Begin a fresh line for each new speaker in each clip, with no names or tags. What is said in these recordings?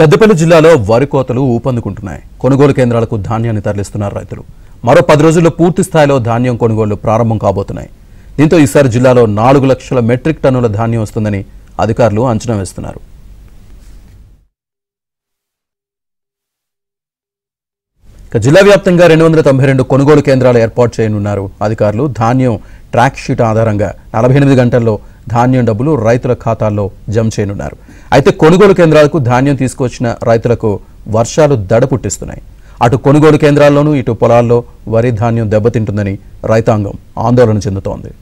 పెద్దపల్లి జిల్లాలో వరి కోతలు ఊపందుకుంటున్నాయి. కొనుగోలు కేంద్రాలకు ధాన్యాన్ని తరలిస్తున్నారు రైతులు. మరో 10 రోజుల్లో పూర్తి స్థాయిలో ధాన్యం కొనుగోళ్లు ప్రారంభం కాబోతున్నాయి. దీంతో ఈసారి జిల్లాలో 4 లక్షల మెట్రిక్ టన్నుల ధాన్యం వస్తుందని అధికారులు అంచనా వేస్తున్నారు. జిల్లా వ్యాప్తంగా 292 కొనుగోలు కేంద్రాలు ఏర్పాటు చేయనున్నారు అధికారులు. ధాన్యం ట్రాక్ షీట్ ఆధారంగా 48 గంటల్లో ధాన్యం డబ్బులు రైతుల ఖాతాల్లో జమ చేయనున్నారు. అయితే కొనుగోలు కేంద్రాలకు ధాన్యం తీసుకొచ్చిన రైతులకు వర్షాలు దడ పుట్టిస్తున్నాయి. అటు కొనుగోలు కేంద్రాల్లోనూ ఇటు పొలాల్లో వరి ధాన్యం దెబ్బతింటుందని రైతాంగం ఆందోళన చెందుతోంది.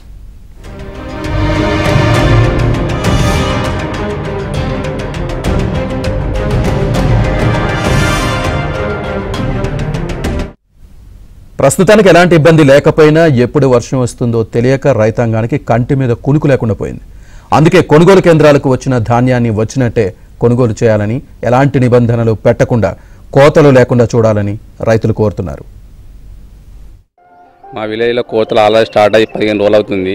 ప్రస్తుతానికి ఎలాంటి ఇబ్బంది లేకపోయినా ఎప్పుడు వర్షం వస్తుందో తెలియక రైతాంగానికి కంటి మీద కునుకు లేకుండా పోయింది. అందుకే కొనుగోలు కేంద్రాలకు వచ్చిన ధాన్యాన్ని వచ్చినట్టే కొనుగోలు చేయాలని, ఎలాంటి నిబంధనలు పెట్టకుండా కోతలు లేకుండా చూడాలని రైతులు కోరుతున్నారు.
మా విలేజ్లో కోతలు ఆల్రెడీ స్టార్ట్ అయ్యి 15 రోజులు అవుతుంది.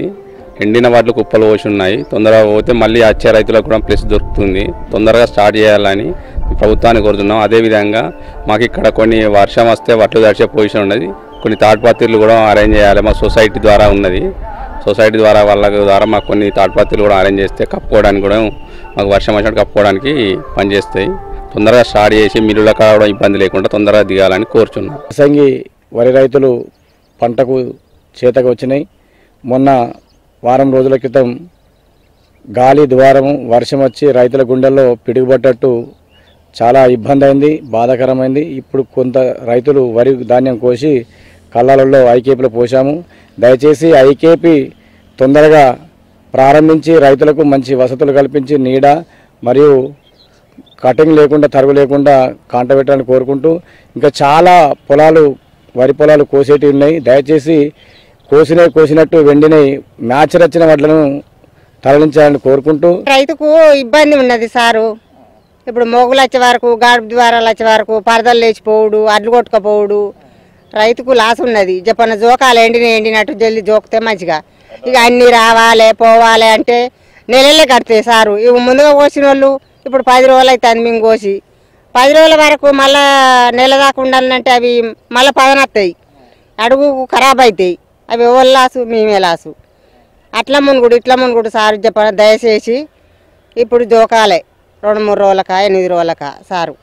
ఎండిన వాటిలో కుప్పలు పోసి ఉన్నాయి. తొందరగా పోతే మళ్ళీ వచ్చే రైతులకు కూడా ప్లేస్ దొరుకుతుంది. తొందరగా స్టార్ట్ చేయాలని ప్రభుత్వాన్ని కోరుతున్నాం. అదేవిధంగా మాకు ఇక్కడ కొన్ని వర్షం వస్తే వడ్లు దర్శే పొజిషన్ ఉన్నది. కొన్ని తాడ్పత్రులు కూడా అరేంజ్ చేయాలి. మా సొసైటీ ద్వారా ఉన్నది. సొసైటీ ద్వారా వాళ్ళ ద్వారా మాకు కొన్ని తాడ్పత్రులు కూడా అరేంజ్ చేస్తే కప్పుకోవడానికి కూడా మాకు వర్షం వచ్చినట్టు కప్పుకోవడానికి పనిచేస్తాయి. తొందరగా స్టార్ట్ చేసి మిల్లుల కూడా ఇబ్బంది లేకుండా తొందరగా దిగాలని కోరుచున్నాం.
యాసంగి వరి రైతులు పంటకు చేతకు వచ్చినాయి. మొన్న వారం రోజుల క్రితం గాలి ద్వారము వర్షం వచ్చి రైతుల గుండెల్లో పిడుగుపడ్డట్టు చాలా ఇబ్బంది అయింది, బాధాకరమైంది. ఇప్పుడు కొంత రైతులు వరి ధాన్యం కోసి కళ్ళాలలో ఐకేపీలో పోసాము. దయచేసి ఐకేపీ తొందరగా ప్రారంభించి రైతులకు మంచి వసతులు కల్పించి నీడ మరియు కటింగ్ లేకుండా తరుగు లేకుండా కాంటబెట్టాలని కోరుకుంటూ, ఇంకా చాలా పొలాలు వరి పొలాలు కోసేటివి ఉన్నాయి. దయచేసి కోసినట్టు వెండినై మ్యాచ్ వచ్చిన వడ్లను తరలించాలని కోరుకుంటూ,
రైతుకు ఇబ్బంది ఉన్నది సారు. ఇప్పుడు మోగులు వచ్చే వరకు, గాడుపు ద్వారాలు వచ్చే వరకు పరదలు లేచిపోవుడు, అడ్లు కొట్టుకపోవుడు, రైతుకు లాస్ ఉన్నది. చెప్పన్న జోకాలు ఎండినట్టు జల్లి జోకితే మంచిగా. ఇక అన్నీ రావాలి పోవాలి అంటే నెలలే కడతాయి సారు. ఇవి ముందుగా కోసిన వాళ్ళు ఇప్పుడు 10 రోజులు అవుతుంది మేము కోసి. 10 రోజుల వరకు మళ్ళా నెల దాకా ఉండాలంటే అవి మళ్ళీ పదనత్తాయి, అడుగు ఖరాబ్ అవుతాయి. అవి ఎవరు లాసు, మేమే లాసు. అట్లా మునుగుడు ఇట్లా మునుగుడు సారు. చెప్పన దయచేసి ఇప్పుడు జోకాలే 2-3 రోజులకా 8 రోజులకా సారు.